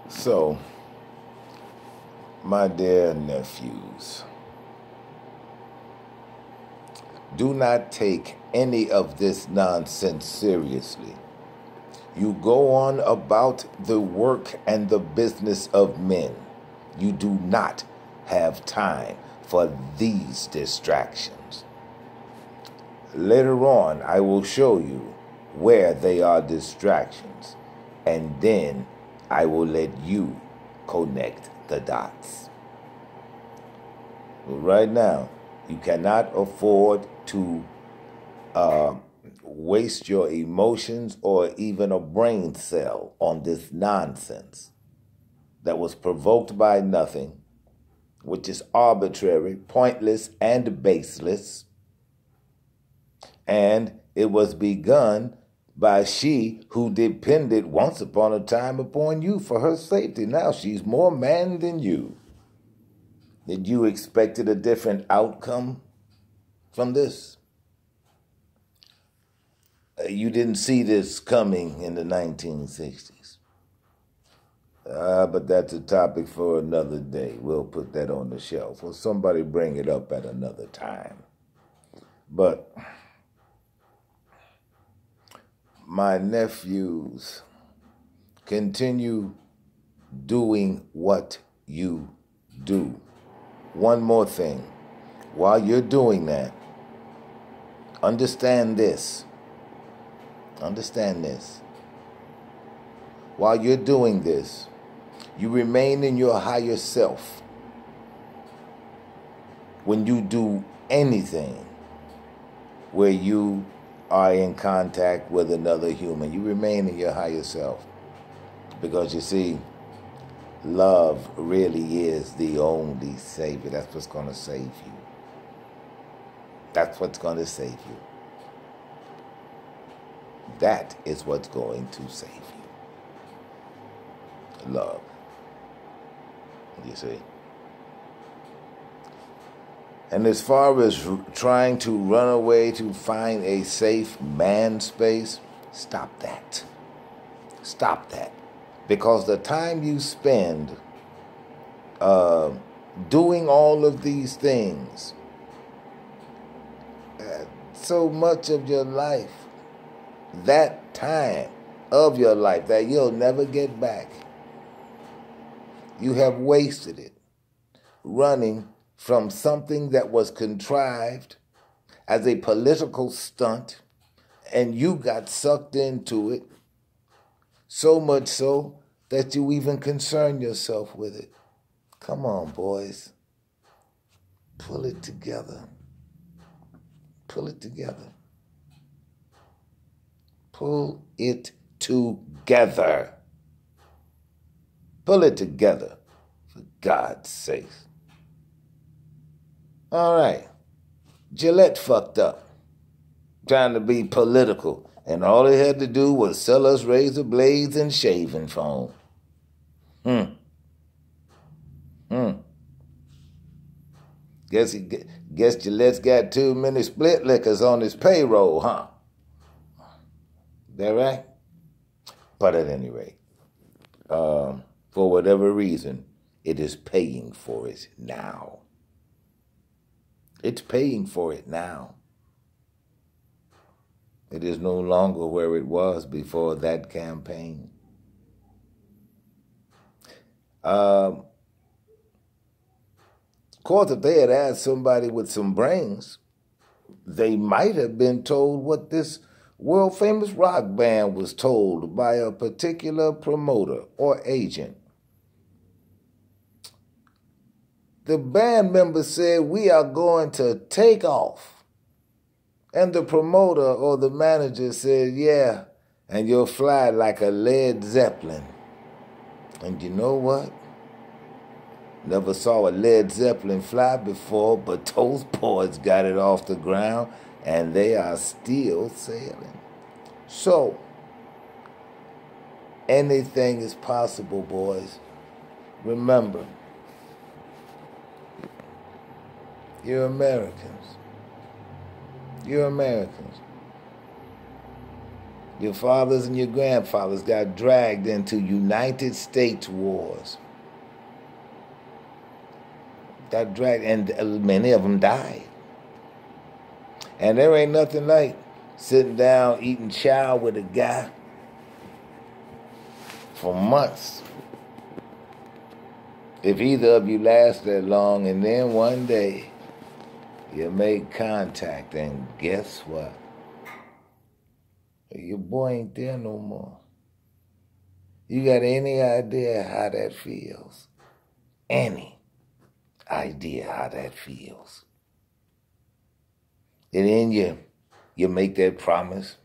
So, my dear nephews, do not take any of this nonsense seriously. You go on about the work and the business of men. You do not have time for these distractions. Later on, I will show you where they are distractions, and then I will let you connect the dots. But right now, you cannot afford to waste your emotions or even a brain cell on this nonsense that was provoked by nothing, which is arbitrary, pointless, and baseless. And it was begun by she who depended once upon a time upon you for her safety. Now she's more man than you. Did you expected a different outcome from this? You didn't see this coming in the 1960s. But that's a topic for another day. We'll put that on the shelf, or somebody bring it up at another time. But my nephews, continue doing what you do. One more thing. While you're doing that, understand this. Understand this. While you're doing this, you remain in your higher self. When you do anything where you are in contact with another human, you remain in your higher self. Because you see, love really is the only savior. That's what's going to save you. That's what's going to save you. That is what's going to save you. Love. You see? And as far as trying to run away to find a safe man space, stop that. Stop that. Because the time you spend doing all of these things, so much of your life, that time of your life that you'll never get back, you have wasted it running from something that was contrived as a political stunt, and you got sucked into it, so much so that you even concern yourself with it. Come on, boys. Pull it together. Pull it together. Pull it together. Pull it together, for God's sake. All right. Gillette fucked up, trying to be political, and all they had to do was sell us razor blades and shaving foam. Guess Gillette's got too many split lickers on his payroll, huh? That right? But at any rate, for whatever reason, it is paying for it now. It's paying for it now. It is no longer where it was before that campaign. Of course, if they had asked somebody with some brains, they might have been told what this world-famous rock band was told by a particular promoter or agent. The band member said, "We are going to take off." And the promoter or the manager said, "Yeah, and you'll fly like a Led Zeppelin." And you know what? Never saw a Led Zeppelin fly before, but those boys got it off the ground, and they are still sailing. So, anything is possible, boys. Remember, you're Americans. You're Americans. Your fathers and your grandfathers got dragged into United States wars. Got dragged, and many of them died. And there ain't nothing like sitting down eating chow with a guy for months. If either of you last that long, and then one day you make contact, and guess what? Your boy ain't there no more. You got any idea how that feels? Any idea how that feels? And then you make that promise.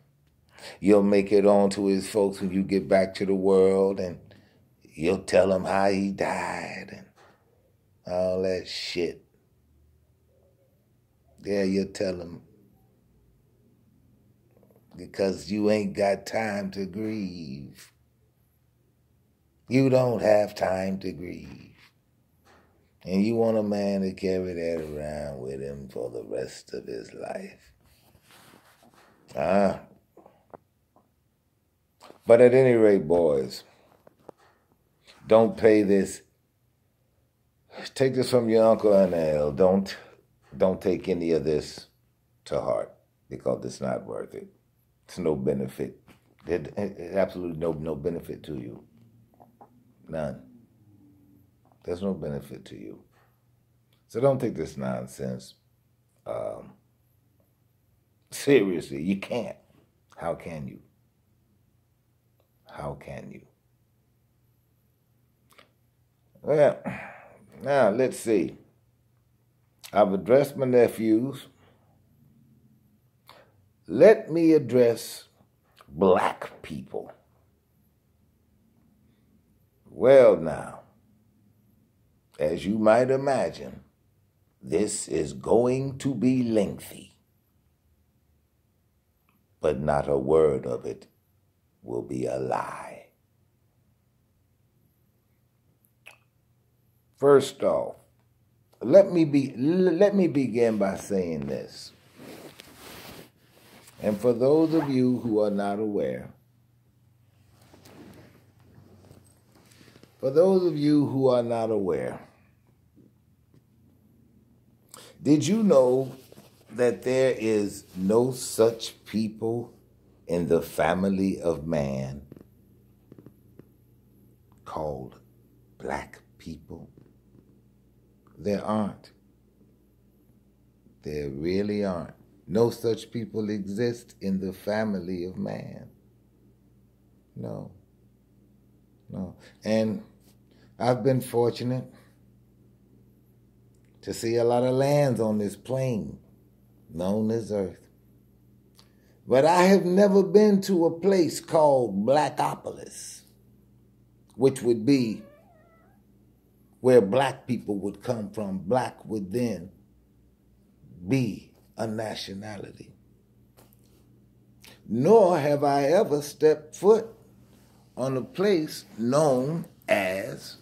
You'll make it on to his folks when you get back to the world, and you'll tell him how he died and all that shit. Yeah, you'll tell him. Because you ain't got time to grieve. You don't have time to grieve. And you want a man to carry that around with him for the rest of his life. But at any rate, boys, don't pay this. Take this from your uncle and Al. Don't take any of this to heart, because it's not worth it. It's no benefit. There's absolutely no benefit to you. None. There's no benefit to you. So don't take this nonsense seriously. You can't. How can you? How can you? Well, now let's see. I've addressed my nephews. Let me address black people. Well, now, as you might imagine, this is going to be lengthy, but not a word of it will be a lie. First off, let me begin by saying this. And for those of you who are not aware, did you know that there is no such people in the family of man called black people? There aren't. There really aren't. No such people exist in the family of man. No. And I've been fortunate to see a lot of lands on this plane known as Earth. But I have never been to a place called Blackopolis, which would be where black people would come from. Black would then be a nationality. Nor have I ever stepped foot on a place known as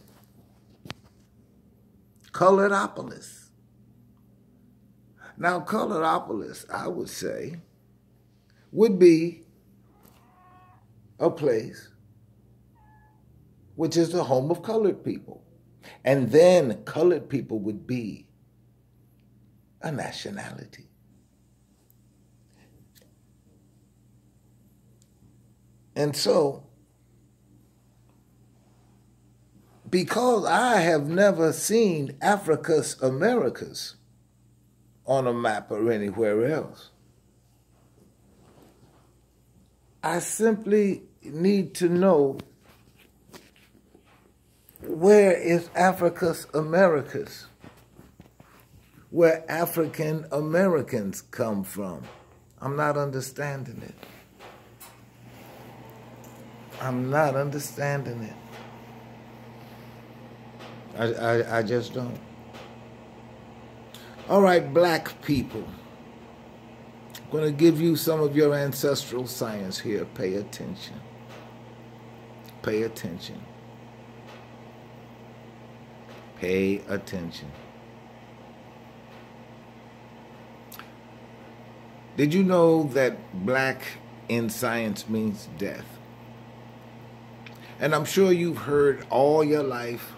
Coloradopolis. Now, Coloradopolis, I would say, would be a place which is the home of colored people. And then colored people would be a nationality. And so, because I have never seen Africa's Americas on a map or anywhere else, I simply need to know, where is Africa's Americas? Where African Americans come from? I'm not understanding it. I'm not understanding it. I just don't. All right, black people. I'm going to give you some of your ancestral science here. Pay attention. Pay attention. Pay attention. Did you know that black in science means death. And I'm sure you've heard all your life,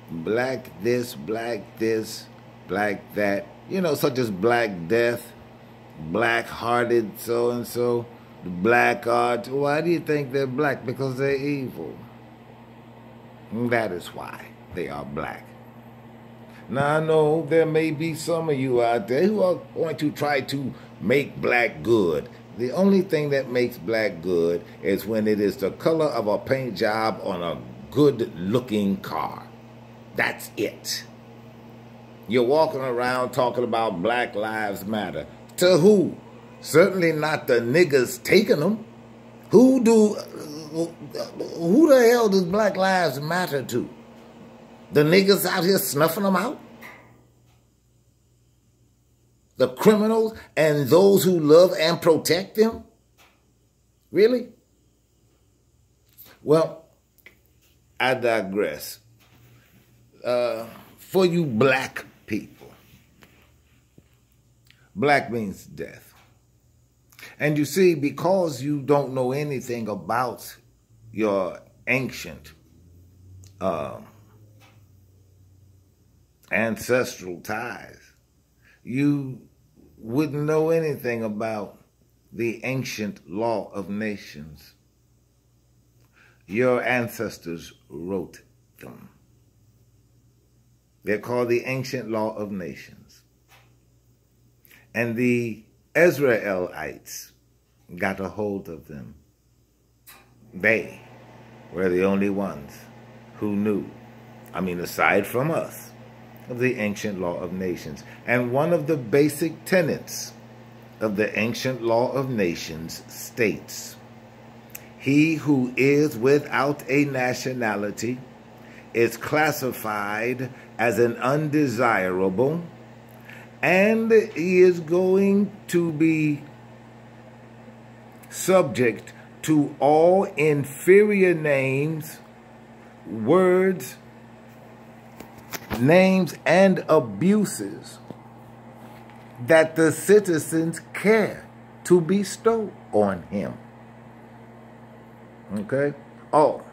black this, black that, such as black death, black-hearted so-and-so, the black art. Why do you think they're black? Because they're evil. That is why they are black. Now, I know there may be some of you out there who are going to try to make black good. The only thing that makes black good is when it is the color of a paint job on a good-looking car. That's it. You're walking around talking about Black Lives Matter. To who? Certainly not the niggas taking them. Who the hell does Black Lives matter to? The niggas out here snuffing them out? The criminals and those who love and protect them? Really? Well, I digress. For you black people, black means death. And you see, because you don't know anything about your ancient ancestral ties, you wouldn't know anything about the ancient law of nations. Your ancestors wrote them. They're called the ancient law of nations. And the Israelites got a hold of them. They were the only ones who knew, aside from us, of the ancient law of nations. And one of the basic tenets of the ancient law of nations states, he who is without a nationality is classified as an undesirable, and he is going to be subject to all inferior names, words, names, and abuses that the citizens care to bestow on him. Okay? Oh,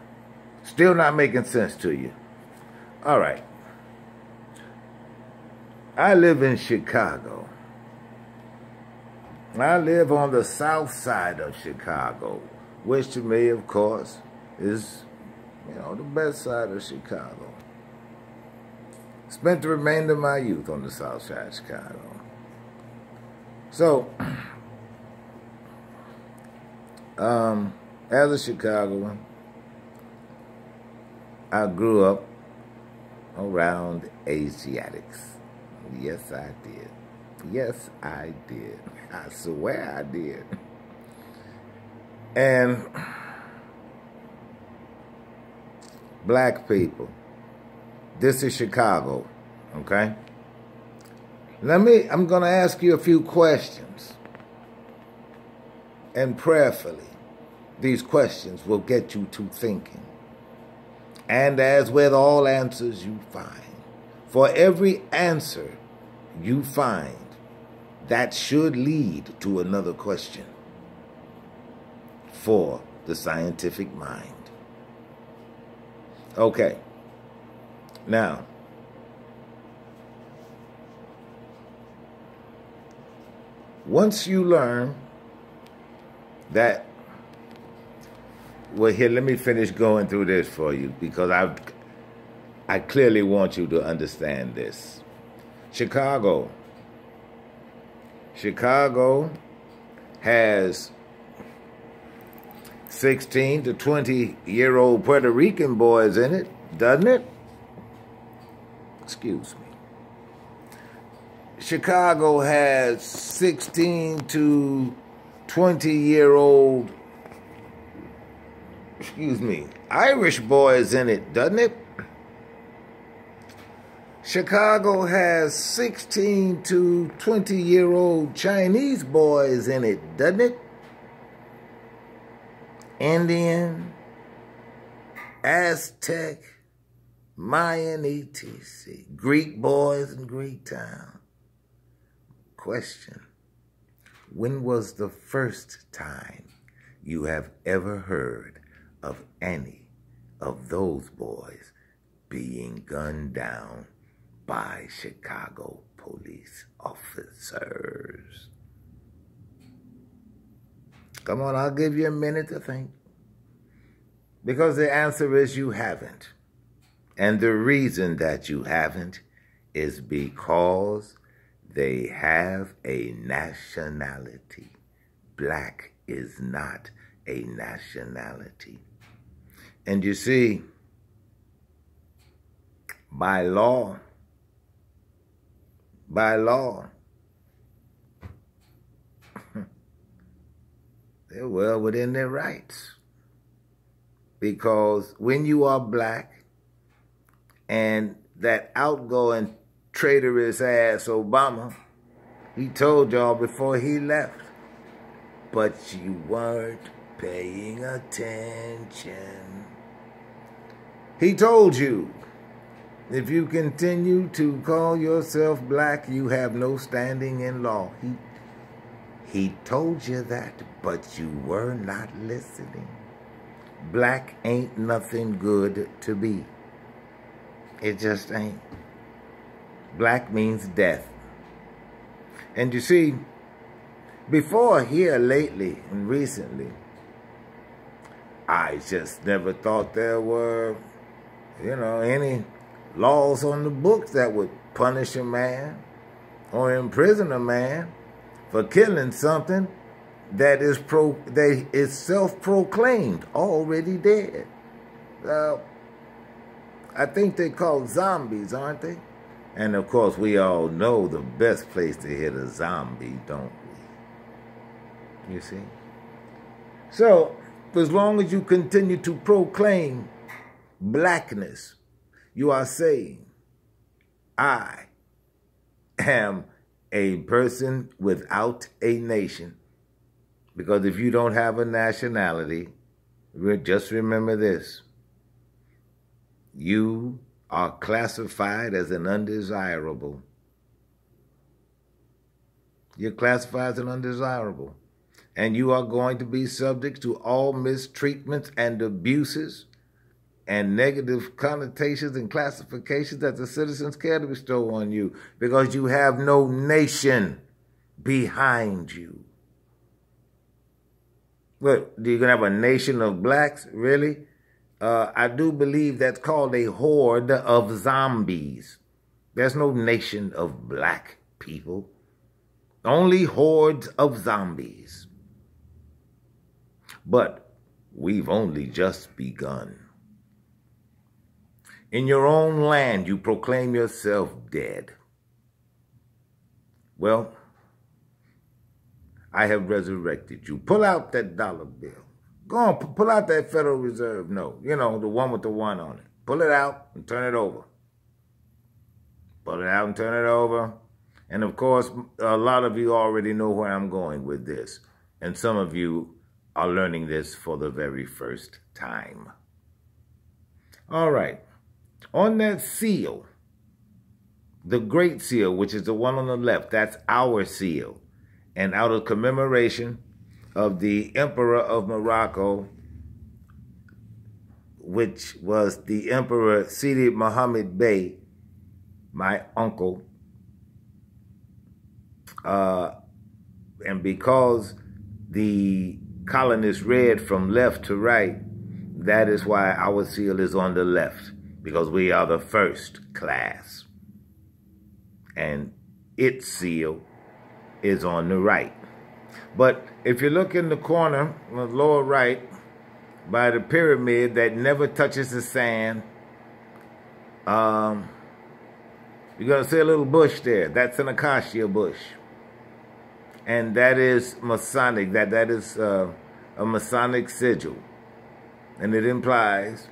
still not making sense to you. All right. I live in Chicago. I live on the south side of Chicago, which to me, of course, is, the best side of Chicago. Spent the remainder of my youth on the south side of Chicago. So, as a Chicagoan, I grew up around Asiatics. Yes, I did. Yes, I did. I swear I did. And black people, this is Chicago, okay? I'm going to ask you a few questions. And prayerfully, these questions will get you to thinking. And as with all answers you find, for every answer you find, that should lead to another question for the scientific mind. Okay. Now, once you learn that, well, here, let me finish going through this for you, because I clearly want you to understand this. Chicago has 16 to 20-year-old Puerto Rican boys in it, doesn't it? Excuse me. Chicago has 16 to 20-year-old, Irish boys in it, doesn't it? Chicago has 16 to 20-year-old Chinese boys in it, doesn't it? Indian, Aztec, Mayan, etc. Greek boys in Greek town. Question: when was the first time you have ever heard of any of those boys being gunned down by Chicago police officers? Come on, I'll give you a minute to think. Because the answer is you haven't. And the reason that you haven't is because they have a nationality. Black is not a nationality. And you see, by law, they're well within their rights. Because when you are black and that outgoing traitorous ass Obama, he told y'all before he left, but you weren't paying attention. He told you, if you continue to call yourself black, you have no standing in law. He told you that, but you were not listening. Black ain't nothing good to be. It just ain't. Black means death. And you see, before here lately and recently, I just never thought there were, any laws on the books that would punish a man or imprison a man for killing something that is self-proclaimed already dead. I think they're called zombies, aren't they? And of course, we all know the best place to hit a zombie, don't we? You see? So, as long as you continue to proclaim blackness, you are saying, I am a person without a nation. Because if you don't have a nationality, just remember this. You are classified as an undesirable. You're classified as an undesirable. And you are going to be subject to all mistreatments and abuses and negative connotations and classifications that the citizens care to bestow on you because you have no nation behind you. What, you're going to have a nation of blacks? Really? I do believe that's called a horde of zombies. There's no nation of black people. Only hordes of zombies. But we've only just begun. In your own land, you proclaim yourself dead. Well, I have resurrected you. Pull out that dollar bill. Go on, pull out that Federal Reserve note. The one with the 1 on it. Pull it out and turn it over. Pull it out and turn it over. And of course, a lot of you already know where I'm going with this. And some of you are learning this for the very first time. All right. On that seal, the Great Seal, which is the one on the left, that's our seal. And out of commemoration of the Emperor of Morocco, which was the Emperor Sidi Mohammed Bey, my uncle, and because the colonists read from left to right, that is why our seal is on the left, because we are the first class. And its seal is on the right. But if you look in the corner, on the lower right, by the pyramid that never touches the sand, you're going to see a little bush there. That's an acacia bush. And that is Masonic. That is a Masonic sigil. And it implies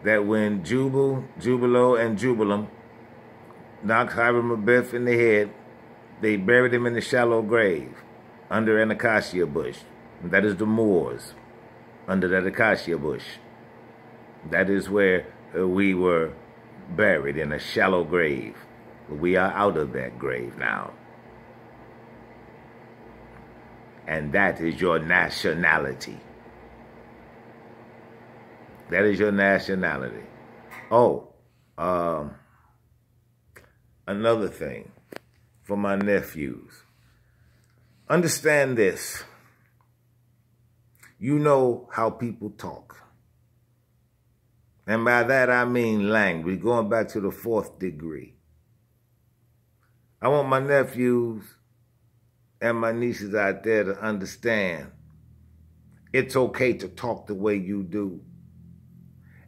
that when Jubilo, and Jubilam knocked Hiram Abiff in the head, they buried him in a shallow grave under an acacia bush. And that is the Moors, under that acacia bush. That is where we were buried, in a shallow grave. We are out of that grave now. And that is your nationality. That is your nationality. Oh, another thing for my nephews. Understand this. You know how people talk. And by that I mean language, going back to the 4th degree. I want my nephews and my nieces out there to understand it's okay to talk the way you do.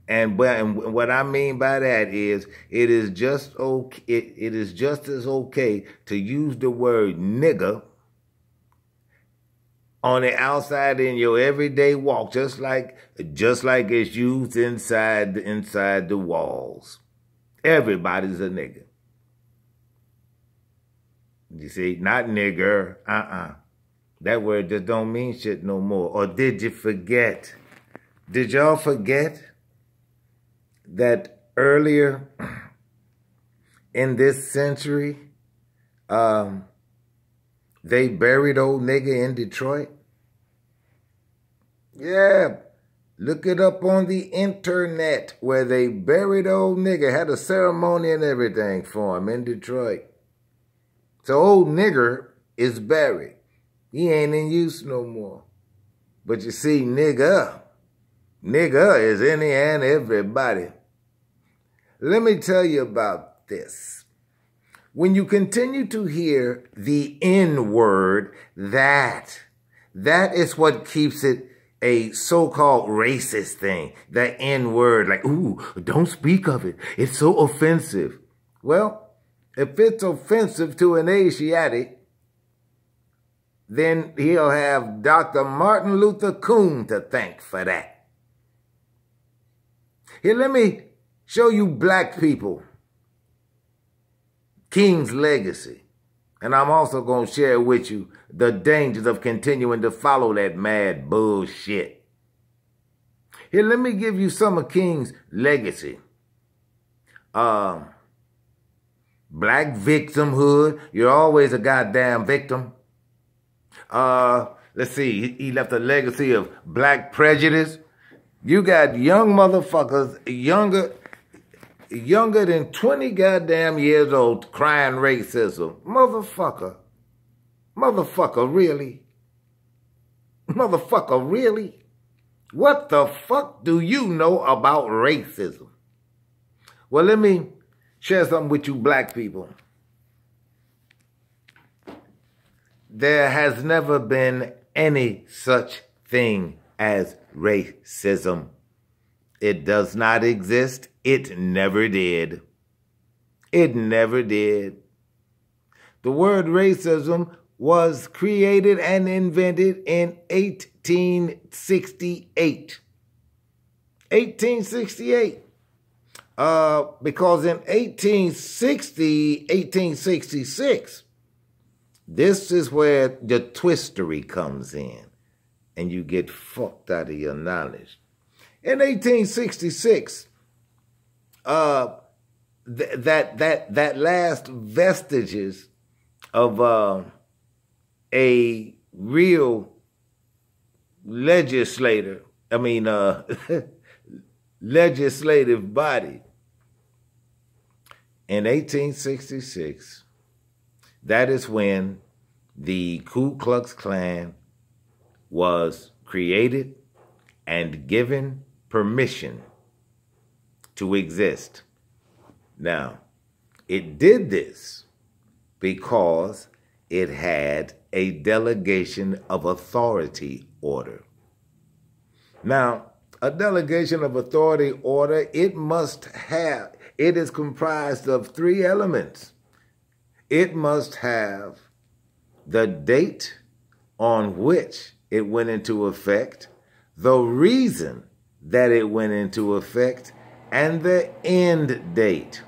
And what I mean by that is it is just okay, it is just as okay to use the word nigger on the outside in your everyday walk, just like it's used inside the walls. Everybody's a nigger. You see, not nigger, That word just don't mean shit no more. Or did you forget? Did y'all forget that earlier in this century, they buried old nigger in Detroit? Yeah, look it up on the internet where they buried old nigger, had a ceremony and everything for him in Detroit. So old nigger is buried. He ain't in use no more. But you see, nigger is any and everybody. Let me tell you about this. When you continue to hear the N-word, that is what keeps it a so-called racist thing. The N-word, like, ooh, don't speak of it. It's so offensive. Well, if it's offensive to an Asiatic, then he'll have Dr. Martin Luther King to thank for that. Here, let me show you black people, King's legacy. And I'm also going to share with you the dangers of continuing to follow that mad bullshit. Here, let me give you some of King's legacy. Black victimhood. You're always a goddamn victim. Let's see. He left a legacy of black prejudice. You got young motherfuckers, younger than 20 goddamn years old, crying racism. Motherfucker, really? Motherfucker, really? What the fuck do you know about racism? Well, let me share something with you black people. There has never been any such thing as racism. It does not exist. It never did. It never did. The word racism was created and invented in 1868. 1868. Because in 1866, this is where the twistery comes in and you get fucked out of your knowledge. In 1866, that last vestiges of a real legislative body. In 1866, that is when the Ku Klux Klan was created and given permission to exist. Now, it did this because it had a delegation of authority order. Now, a delegation of authority order, it is comprised of 3 elements. It must have the date on which it went into effect, the reason that it went into effect, and the end date.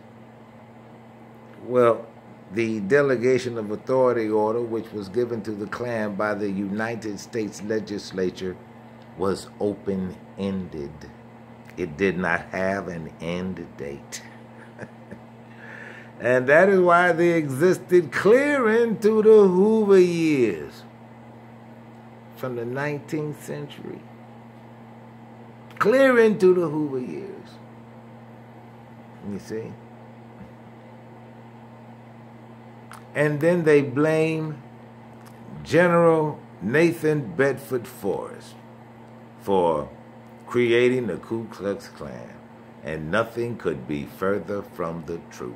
Well, the delegation of authority order, which was given to the Klan by the United States legislature, was open-ended. It did not have an end date. And that is why they existed clear into the Hoover years from the 19th century. clear into the Hoover years. You see? And then they blame General Nathan Bedford Forrest for creating the Ku Klux Klan, and nothing could be further from the truth.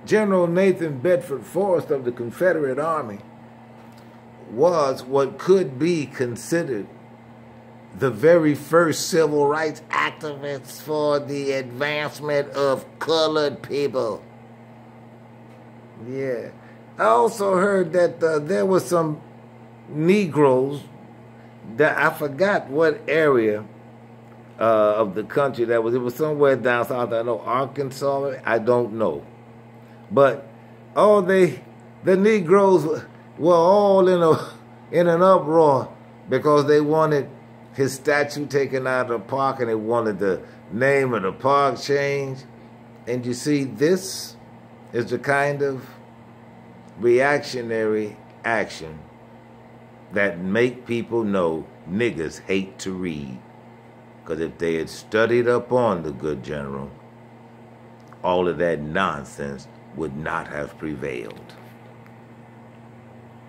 General Nathan Bedford Forrest of the Confederate Army was what could be considered the very first civil rights activists for the advancement of colored people. Yeah. I also heard that there were some Negroes that I forgot what area of the country that was. It was somewhere down south. I know Arkansas. I don't know. But the Negroes were all in an uproar because they wanted his statue taken out of the park and they wanted the name of the park changed. And you see, this is the kind of reactionary action that make people know niggers hate to read. Because if they had studied up on the good general, all of that nonsense would not have prevailed.